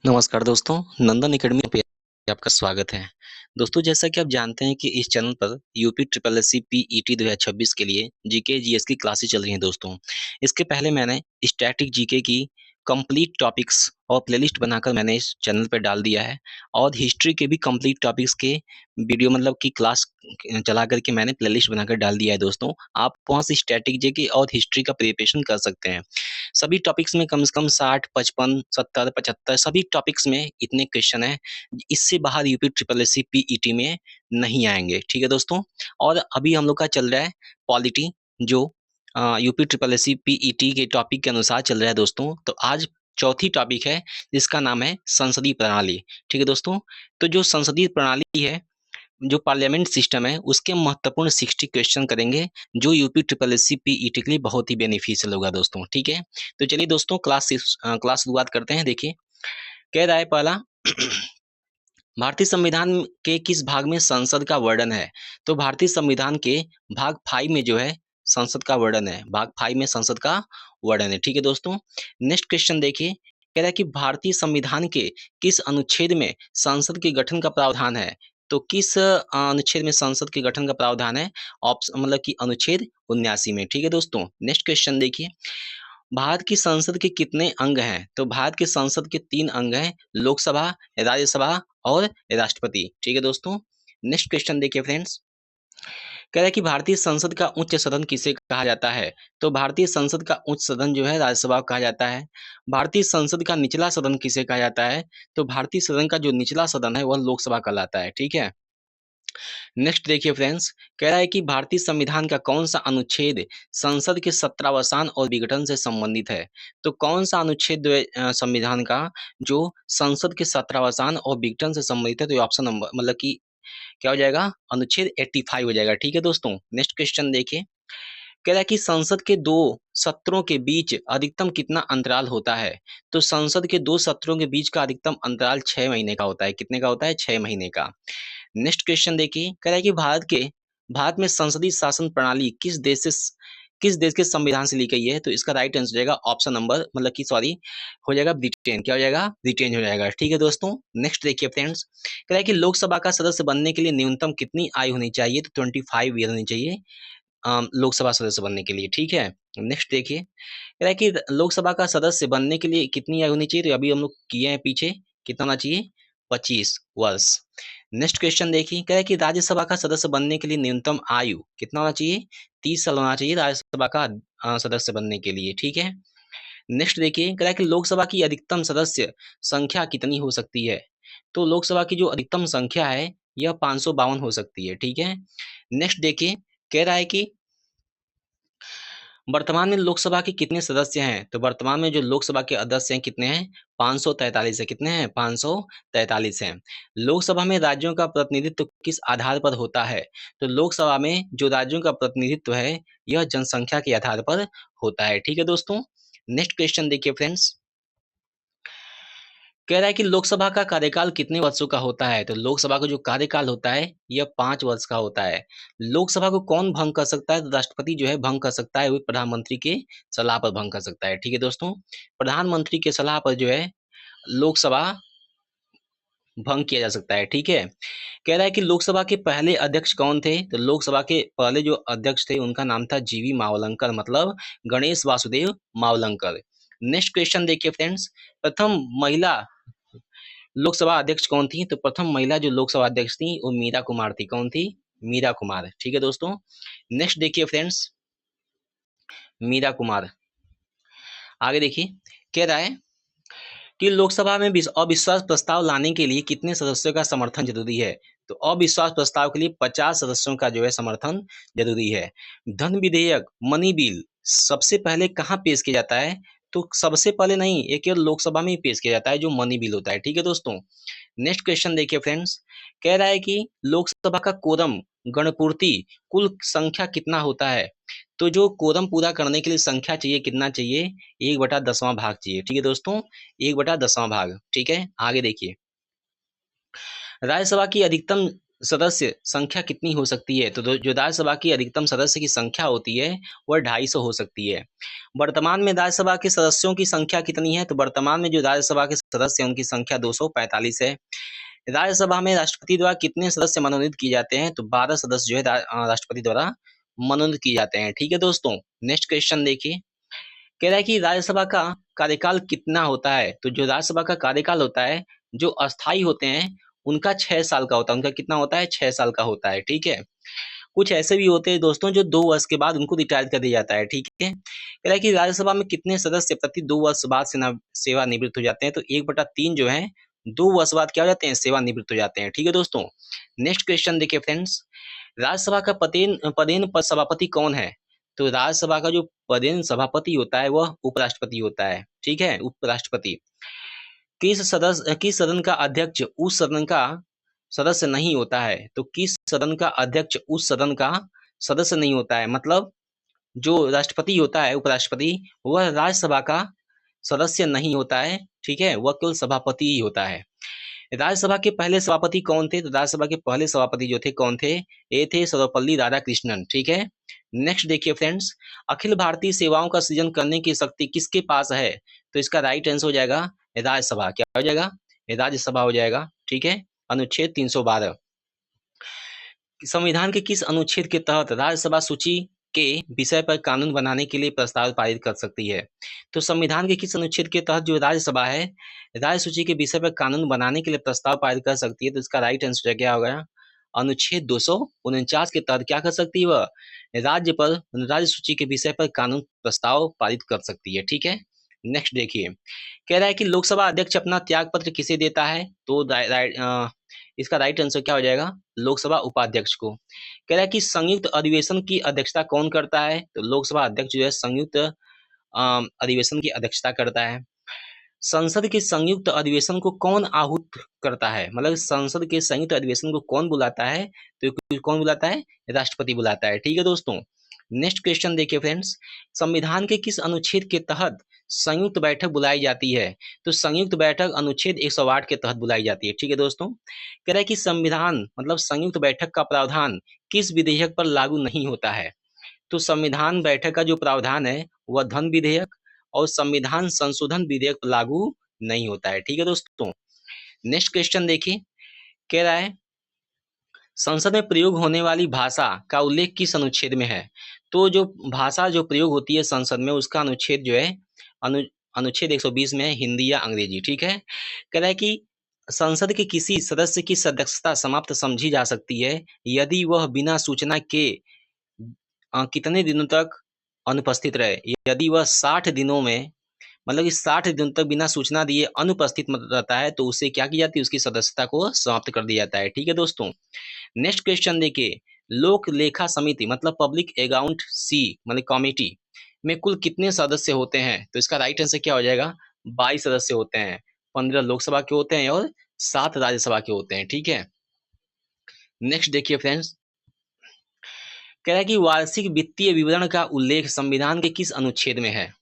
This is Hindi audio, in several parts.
नमस्कार दोस्तों, नंदन एकेडमी पे आपका स्वागत है। दोस्तों, जैसा कि आप जानते हैं कि इस चैनल पर यूपी ट्रिपल एससी पीईटी 2026 के लिए जीके जीएस की क्लासेस चल रही हैं दोस्तों। इसके पहले मैंने स्टैटिक जीके की कंप्लीट टॉपिक्स और प्लेलिस्ट बनाकर मैंने इस चैनल पे डाल दिया है और हिस्ट्री के भी कंप्लीट टॉपिक्स के वीडियो मतलब कि क्लास चला करके मैंने प्लेलिस्ट बनाकर डाल दिया है दोस्तों। आप वहाँ से स्टैटिक जीके और हिस्ट्री का प्रिपरेशन कर सकते हैं। सभी टॉपिक्स में कम से कम 60, 55, 70, 75 सभी टॉपिक्स में इतने क्वेश्चन हैं, इससे बाहर यूपी ट्रिपल एससी पीईटी में नहीं आएंगे। ठीक है दोस्तों। और अभी हम लोग का चल रहा है पॉलिटी, जो यूपी ट्रिपल एससी पीईटी के टॉपिक के अनुसार चल रहा है दोस्तों। तो आज चौथी टॉपिक है जिसका नाम है संसदीय प्रणाली। ठीक है दोस्तों। तो जो संसदीय प्रणाली है, जो पार्लियामेंट सिस्टम है, उसके महत्वपूर्ण 60 क्वेश्चन करेंगे, जो यूपी ट्रिपल एससी पीईटी के लिए बहुत ही बेनिफिशियल होगा दोस्तों। ठीक है। तो चलिए दोस्तों, क्लास शुरुआत करते हैं। देखिए, कह रहा है पहला भारतीय संविधान के किस भाग में संसद का वर्णन है? तो भारतीय संविधान के भाग 5 में जो है संसद का वर्णन है। भाग 5 में संसद का वर्णन है। ठीक है दोस्तों। नेक्स्ट क्वेश्चन देखिए, कह रहा है कि भारतीय संविधान के किस अनुच्छेद में संसद के गठन का प्रावधान है? तो किस अनुच्छेद में संसद के गठन का प्रावधान है? ऑप्शन मतलब कि अनुच्छेद 79 में। ठीक है दोस्तों। नेक्स्ट क्वेश्चन देखिए, भारत की संसद के कितने अंग हैं? तो भारत के संसद के 3 अंग हैं, लोकसभा, राज्यसभा और राष्ट्रपति। ठीक है दोस्तों। नेक्स्ट क्वेश्चन देखिए फ्रेंड्स, कह रहा है कि भारतीय संसद का उच्च सदन किसे कहा जाता है? तो भारतीय संसद का उच्च सदन जो है राज्यसभा को कहा जाता है। भारतीय संसद का निचला सदन किसे कहा जाता है? तो भारतीय सदन का जो निचला सदन है वह लोकसभा कहलाता है। ठीक है। नेक्स्ट देखिए फ्रेंड्स, कह रहा है कि भारतीय संविधान का कौन सा अनुच्छेद संसद के सत्रावसान और विघटन से संबंधित है? तो कौन सा अनुच्छेद जो है, संविधान का जो संसद के सत्रावसान और विघटन से संबंधित है? तो ये ऑप्शन नंबर मतलब कि क्या हो जाएगा? अनुच्छेद 85 हो जाएगा। ठीक है दोस्तों। नेक्स्ट क्वेश्चन देखिए, कह रहा है कि संसद के 2 सत्रों के बीच अधिकतम कितना अंतराल होता है? तो संसद के 2 सत्रों के बीच का अधिकतम अंतराल 6 महीने का होता है। कितने का होता है? 6 महीने का। नेक्स्ट क्वेश्चन देखिए, कह रहा है कि भारत में संसदीय शासन प्रणाली किस देश के संविधान से ली गई है? तो इसका राइट आंसर हो जाएगा ऑप्शन नंबर मतलब कि सॉरी हो जाएगा ब्रिटेन। क्या हो जाएगा? ब्रिटेन हो जाएगा। ठीक है दोस्तों। नेक्स्ट देखिए फ्रेंड्स, कह रहा है कि लोकसभा का सदस्य बनने के लिए न्यूनतम कितनी आयु होनी चाहिए? तो 25 ईयर होनी चाहिए लोकसभा सदस्य बनने के लिए। ठीक है। नेक्स्ट देखिए, कह रहा है कि लोकसभा का सदस्य बनने के लिए कितनी आयु होनी चाहिए? तो अभी हम लोग किए हैं पीछे, कितना होना चाहिए? 25 वर्ष। नेक्स्ट क्वेश्चन देखिए, कह रहा है कि राज्यसभा का सदस्य बनने के लिए न्यूनतम आयु कितना होना चाहिए? 30 साल होना चाहिए राज्यसभा का सदस्य बनने के लिए। ठीक है। नेक्स्ट देखिए, कह रहा है कि लोकसभा की अधिकतम सदस्य संख्या कितनी हो सकती है? तो लोकसभा की जो अधिकतम संख्या है यह 552 हो सकती है। ठीक है। नेक्स्ट देखिए, कह रहा है कि वर्तमान में लोकसभा के कितने सदस्य हैं? तो वर्तमान में जो लोकसभा के सदस्य हैं कितने हैं? 543 है। कितने हैं? 543 हैं। लोकसभा में राज्यों का प्रतिनिधित्व किस आधार पर होता है? तो लोकसभा में जो राज्यों का प्रतिनिधित्व है यह जनसंख्या के आधार पर होता है। ठीक है दोस्तों। नेक्स्ट क्वेश्चन देखिए फ्रेंड्स, कह रहा है कि लोकसभा का कार्यकाल कितने वर्षों का होता है? तो लोकसभा का जो कार्यकाल होता है यह 5 वर्ष का होता है। लोकसभा को कौन भंग कर सकता है? तो राष्ट्रपति जो है भंग कर सकता है, वो प्रधानमंत्री के सलाह पर भंग कर सकता है। ठीक है दोस्तों। प्रधानमंत्री के सलाह पर जो है लोकसभा भंग किया जा सकता है। ठीक है। कह रहा है कि लोकसभा के पहले अध्यक्ष कौन थे? तो लोकसभा के पहले जो अध्यक्ष थे उनका नाम था जीवी मावलंकर, मतलब गणेश वासुदेव मावलंकर। नेक्स्ट क्वेश्चन देखिए फ्रेंड्स, प्रथम महिला लोकसभा अध्यक्ष कौन थी? तो प्रथम महिला जो लोकसभा अध्यक्ष थी वो मीरा कुमार थी। कौन थी? मीरा कुमार। ठीक है दोस्तों। नेक्स्ट देखिए फ्रेंड्स, मीरा कुमार। आगे देखिए, कह रहा है कि लोकसभा में अविश्वास प्रस्ताव लाने के लिए कितने सदस्यों का समर्थन जरूरी है? तो अविश्वास प्रस्ताव के लिए 50 सदस्यों का जो है समर्थन जरूरी है। धन विधेयक, मनी बिल सबसे पहले कहाँ पेश किया जाता है? तो सबसे पहले नहीं, ये केवल लोकसभा में ही पेश किया जाता है, जो मनी बिल होता है। ठीक है दोस्तों। नेक्स्ट क्वेश्चन देखिए फ्रेंड्स, कह रहा है कि लोकसभा का कोरम गणपूर्ति कुल संख्या कितना होता है? तो जो कोरम पूरा करने के लिए संख्या चाहिए कितना चाहिए? 1/10वां भाग चाहिए। ठीक है दोस्तों। 1/10वां भाग। ठीक है। आगे देखिए, राज्यसभा की अधिकतम सदस्य संख्या कितनी हो सकती है? तो जो राज्यसभा की अधिकतम सदस्य की संख्या होती है वह 250 हो सकती है। वर्तमान में राज्यसभा के सदस्यों की संख्या कितनी है? तो वर्तमान में जो राज्यसभा के सदस्य हैं उनकी संख्या 245 है। राज्यसभा में राष्ट्रपति द्वारा कितने सदस्य मनोनीत किए जाते हैं? तो 12 सदस्य जो है राष्ट्रपति द्वारा मनोनीत किए जाते हैं। ठीक है दोस्तों, नेक्स्ट क्वेश्चन देखिए। कह रहा है कि राज्यसभा का कार्यकाल कितना होता है? तो जो राज्यसभा का कार्यकाल होता है, जो अस्थाई होते हैं उनका 6 साल का होता है। उनका कितना होता है? 6 साल का होता है। ठीक है। कुछ ऐसे भी होते हैं दोस्तों जो 2 वर्ष के बाद उनको रिटायर कर दिया जाता है। ठीक है। कह रहा है कि राज्यसभा में कितने सदस्य प्रति 2 वर्ष बाद सेवानिवृत्त हो जाते हैं? तो 1/3 जो है 2 वर्ष बाद क्या हो जाते हैं? सेवानिवृत्त हो जाते हैं। ठीक है दोस्तों। नेक्स्ट क्वेश्चन देखिए फ्रेंड्स। राज्यसभा का पदेन पद सभापति कौन है? तो राज्यसभा का जो पदेन सभापति होता है वह उपराष्ट्रपति होता है। ठीक है, उपराष्ट्रपति। किस सदन का अध्यक्ष उस सदन का सदस्य नहीं होता है? तो किस सदन का अध्यक्ष उस सदन का सदस्य नहीं होता है? मतलब जो राष्ट्रपति होता है, उपराष्ट्रपति, वह राज्यसभा का सदस्य नहीं होता है। ठीक है, वह केवल सभापति ही होता है। राज्यसभा के पहले सभापति कौन थे? तो राज्यसभा के पहले सभापति जो थे कौन थे? ये थे सर्वपल्ली राधाकृष्णन। ठीक है। नेक्स्ट देखिए फ्रेंड्स। अखिल भारतीय सेवाओं का सृजन करने की शक्ति किसके पास है? तो इसका राइट आंसर हो जाएगा राज्यसभा। क्या हो जाएगा? राज्यसभा हो जाएगा। ठीक है। अनुच्छेद 312। संविधान के किस अनुच्छेद के तहत राज्यसभा सूची के विषय पर कानून बनाने के लिए प्रस्ताव पारित कर सकती है? तो संविधान के किस अनुच्छेद के तहत जो राज्यसभा है राज्य सूची के विषय पर कानून बनाने के लिए प्रस्ताव पारित कर सकती है? तो इसका राइट आंसर क्या होगा? अनुच्छेद 249 के तहत क्या कर सकती है वह? राज्य सूची के विषय पर कानून प्रस्ताव पारित कर सकती है। ठीक है। नेक्स्ट देखिए। कह रहा है कि लोकसभा अध्यक्ष अपना त्याग पत्र किसे देता है? तो इसका राइट आंसर क्या हो जाएगा? लोकसभा उपाध्यक्ष को। कह रहा है कि संयुक्त अधिवेशन की अध्यक्षता कौन करता है? तो लोकसभा अध्यक्ष जो है संयुक्त अधिवेशन की अध्यक्षता करता है। संसद के संयुक्त अधिवेशन को कौन आहूत करता है? मतलब संसद के संयुक्त अधिवेशन को कौन बुलाता है? तो कौन बुलाता है? राष्ट्रपति बुलाता है। ठीक है दोस्तों। नेक्स्ट क्वेश्चन देखिए फ्रेंड्स। संविधान के किस अनुच्छेद के तहत संयुक्त बैठक बुलाई जाती है? तो संयुक्त बैठक अनुच्छेद 108 के तहत बुलाई जाती है। ठीक है दोस्तों। कह रहा है कि संविधान मतलब संयुक्त बैठक का प्रावधान किस विधेयक पर लागू नहीं होता है? तो संविधान बैठक का जो प्रावधान है वह धन विधेयक और संविधान संशोधन विधेयक पर लागू नहीं होता है। ठीक है दोस्तों। नेक्स्ट क्वेश्चन देखिए। कह रहा है संसद में प्रयोग होने वाली भाषा का उल्लेख किस अनुच्छेद में है? तो जो भाषा जो प्रयोग होती है संसद में उसका अनुच्छेद जो है अनुच्छेद 120 में है, हिंदी या अंग्रेजी। ठीक है। कह रहा है कि संसद के किसी सदस्य की सदस्यता समाप्त समझी जा सकती है यदि वह बिना सूचना के कितने दिनों तक अनुपस्थित रहे? यदि वह 60 दिनों में मतलब कि 60 दिनों तक बिना सूचना दिए अनुपस्थित रहता है तो उसे क्या की जाती है? उसकी सदस्यता को समाप्त कर दिया जाता है। ठीक है दोस्तों। नेक्स्ट क्वेश्चन देखिए। लोक लेखा समिति मतलब पब्लिक अकाउंट सी मतलब कमेटी में कुल कितने सदस्य होते हैं? तो इसका राइट आंसर क्या हो जाएगा? 22 सदस्य होते हैं। 15 लोकसभा के होते हैं और 7 राज्यसभा के होते हैं। ठीक है। नेक्स्ट देखिए फ्रेंड्स। कह रहा है कि वार्षिक वित्तीय विवरण का उल्लेख संविधान के किस अनुच्छेद में है?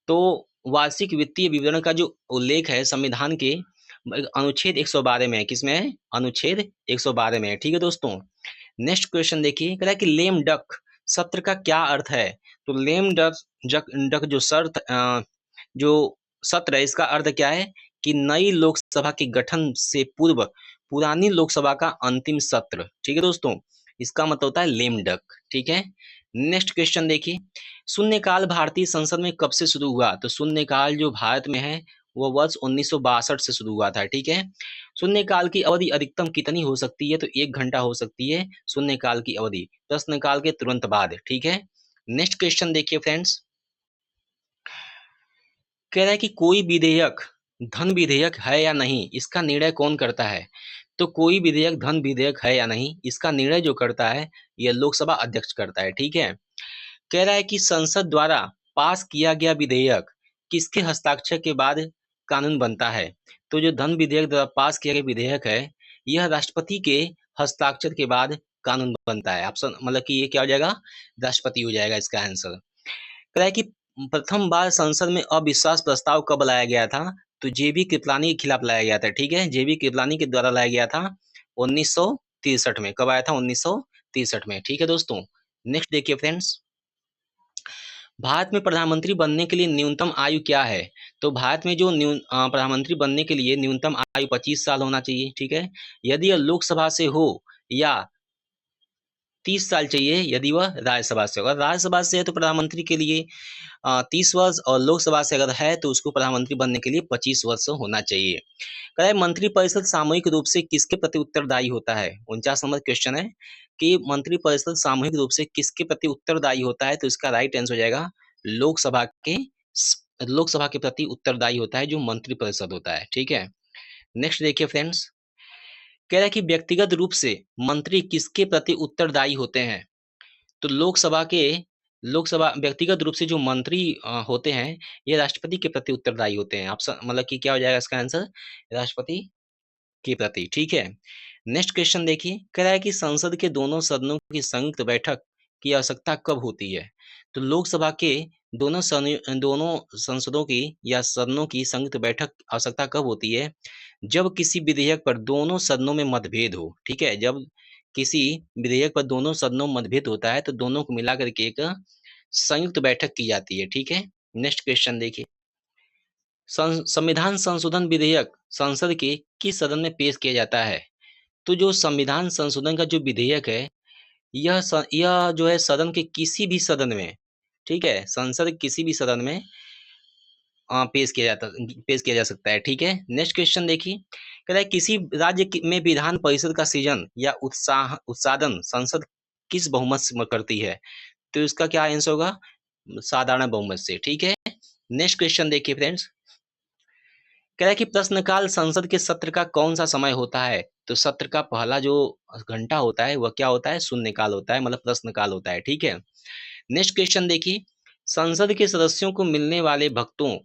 तो वार्षिक वित्तीय विवरण का जो उल्लेख है संविधान के अनुच्छेद 112 में है। किसमें है? अनुच्छेद 112 में है। ठीक है दोस्तों। नेक्स्ट क्वेश्चन देखिए। कह रहा है कि लेम डक सत्र का क्या अर्थ है? तो लेम डक जो सत्र है इसका अर्थ क्या है? कि नई लोकसभा के गठन से पूर्व पुरानी लोकसभा का अंतिम सत्र। ठीक है दोस्तों। इसका मतलब होता है लेम डक। ठीक है। नेक्स्ट क्वेश्चन देखिए। शून्यकाल भारतीय संसद में कब से शुरू हुआ? तो शून्यकाल जो भारत में है वो वर्ष 1962 से शुरू हुआ था। ठीक है। शून्यकाल की अवधि अधिकतम कितनी हो सकती है? तो 1 घंटा हो सकती है शून्यकाल की अवधि, प्रश्नकाल के तुरंत बाद। ठीक है। नेक्स्ट क्वेश्चन देखिए फ्रेंड्स। कह रहा है कि कोई विधेयक धन विधेयक है या नहीं इसका निर्णय कौन करता है? तो कोई विधेयक धन विधेयक है या नहीं इसका निर्णय जो करता है यह लोकसभा अध्यक्ष करता है। ठीक है। कह रहा है कि संसद द्वारा पास किया गया विधेयक किसके हस्ताक्षर के बाद कानून बनता है? तो जो धन विधेयक द्वारा पास किया गया विधेयक है यह राष्ट्रपति के हस्ताक्षर के बाद कानून बनता है। ऑप्शन मतलब कि ये क्या हो जाएगा? राष्ट्रपति हो जाएगा इसका आंसर। कह रहा है कि प्रथम बार संसद में अविश्वास प्रस्ताव कब लाया गया था? तो जेबी कृपलानी के खिलाफ लाया गया था। ठीक है। जेबी कृपलानी के द्वारा लाया गया था 1963 में। कब आया था? 1963 में। ठीक है दोस्तों। नेक्स्ट देखिए फ्रेंड्स, भारत में प्रधानमंत्री बनने के लिए न्यूनतम आयु क्या है? तो भारत में जो प्रधानमंत्री बनने के लिए न्यूनतम आयु 25 साल होना चाहिए। ठीक है। यदि यह लोकसभा से हो, या 30 साल चाहिए यदि वह राज्यसभा से हो। अगर राज्यसभा से है तो प्रधानमंत्री के लिए 30 वर्ष, और लोकसभा से अगर है तो उसको प्रधानमंत्री बनने के लिए 25 वर्ष होना चाहिए। कह रहा है मंत्रिपरिषद सामूहिक रूप से किसके प्रति उत्तरदायी होता है? 49 नंबर क्वेश्चन है कि मंत्रिपरिषद सामूहिक रूप से किसके प्रति उत्तरदायी होता है? तो इसका राइट आंसर हो जाएगा लोकसभा के लोकसभा के प्रति उत्तरदायी होता है जो मंत्रिपरिषद होता है। ठीक है। नेक्स्ट देखिए फ्रेंड्स, कह रहा है कि व्यक्तिगत रूप से मंत्री किसके प्रति उत्तरदायी होते हैं? तो लोकसभा व्यक्तिगत रूप से जो मंत्री होते हैं, ये राष्ट्रपति के प्रति उत्तरदायी होते हैं। आप मतलब कि क्या हो जाएगा इसका आंसर? राष्ट्रपति के प्रति। ठीक है। नेक्स्ट क्वेश्चन देखिए, कह रहा है कि संसद के दोनों सदनों की संयुक्त बैठक की आवश्यकता कब होती है? तो लोकसभा के दोनों संसदों की या सदनों की संयुक्त बैठक आवश्यकता कब होती है? जब किसी विधेयक पर दोनों सदनों में मतभेद हो। ठीक है। जब किसी विधेयक पर दोनों सदनों में मतभेद होता है तो दोनों को मिलाकर के एक संयुक्त बैठक की जाती है। ठीक है। नेक्स्ट क्वेश्चन देखिए, संविधान संशोधन विधेयक संसद के किस सदन में पेश किया जाता है? तो जो संविधान संशोधन का जो विधेयक है, यह जो है सदन के किसी भी सदन में, ठीक है, संसद के किसी भी सदन में पेश किया जा सकता है। ठीक है। नेक्स्ट क्वेश्चन देखिए, कह रहा है किसी राज्य में विधान परिषद का सृजन या उत्सादन संसद किस बहुमत से करती है? तो इसका क्या आंसर होगा? साधारण बहुमत से। ठीक है। नेक्स्ट क्वेश्चन देखिए फ्रेंड्स, कह रहा है कि प्रश्नकाल संसद के सत्र का कौन सा समय होता है? तो सत्र का पहला जो घंटा होता है वह क्या होता है? शून्यकाल होता है, मतलब प्रश्नकाल होता है। ठीक है। नेक्स्ट क्वेश्चन देखिए, संसद के सदस्यों को मिलने वाले भत्तों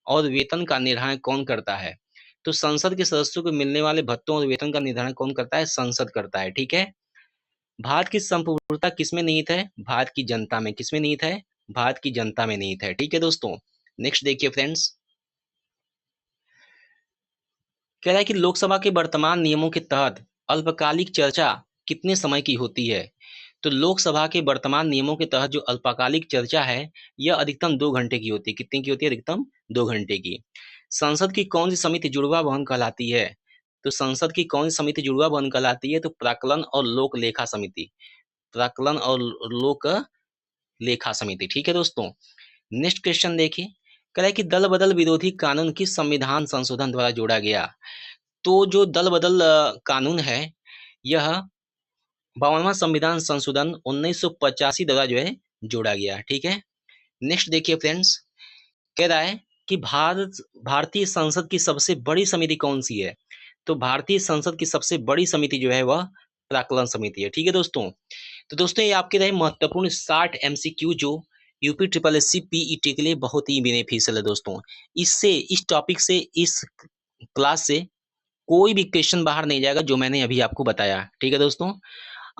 और वेतन का निर्धारण कौन करता है? तो संसद के सदस्यों को मिलने वाले भत्तों और वेतन का निर्धारण कौन करता है? संसद करता है। ठीक है। भारत की संप्रभुता किसमें निहित है? भारत की जनता में। किसमें निहित है? भारत की जनता में निहित है। ठीक है दोस्तों। नेक्स्ट देखिए फ्रेंड्स, कह रहा है कि लोकसभा के वर्तमान नियमों के तहत अल्पकालिक चर्चा कितने समय की होती है? तो लोकसभा के वर्तमान नियमों के तहत जो अल्पकालिक चर्चा है, यह अधिकतम 2 घंटे की होती है। कितने की होती है? अधिकतम 2 घंटे की। संसद की कौन सी समिति जुड़वा भवन कहलाती है? तो संसद की कौन सी समिति जुड़वा भवन कहलाती है? तो प्राक्कलन और लोक लेखा समिति। प्राक्कलन और लोक लेखा समिति। ठीक है दोस्तों। नेक्स्ट क्वेश्चन देखिए, कह रहा है कि दल बदल विरोधी कानून किस संविधान संशोधन द्वारा जोड़ा गया? तो जो दल बदल कानून है, यह 52वां संविधान संशोधन 1985 द्वारा जो है जोड़ा गया। ठीक है। नेक्स्ट देखिए फ्रेंड्स, कह रहा है कि भारतीय संसद की सबसे बड़ी समिति कौन सी है? तो भारतीय संसद की सबसे बड़ी समिति जो है वह प्राक्कलन समिति है। ठीक है दोस्तों। तो दोस्तों ये आपके रहे महत्वपूर्ण 60 MCQ जो UP triple S C PET के लिए बहुत ही बेनिफिशियल है दोस्तों। इससे, इस टॉपिक से, इस क्लास से कोई भी क्वेश्चन बाहर नहीं जाएगा जो मैंने अभी आपको बताया। ठीक है दोस्तों।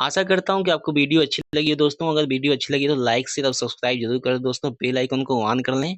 आशा करता हूं कि आपको वीडियो अच्छी लगी है दोस्तों। अगर वीडियो अच्छी लगी तो लाइक शेयर और सब्सक्राइब जरूर करें दोस्तों। बेल आइकन को ऑन कर लें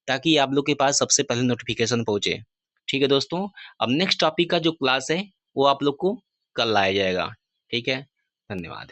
ताकि आप लोग के पास सबसे पहले नोटिफिकेशन पहुंचे। ठीक है दोस्तों। अब नेक्स्ट टॉपिक का जो क्लास है वो आप लोग को कल लाया जाएगा। ठीक है। धन्यवाद।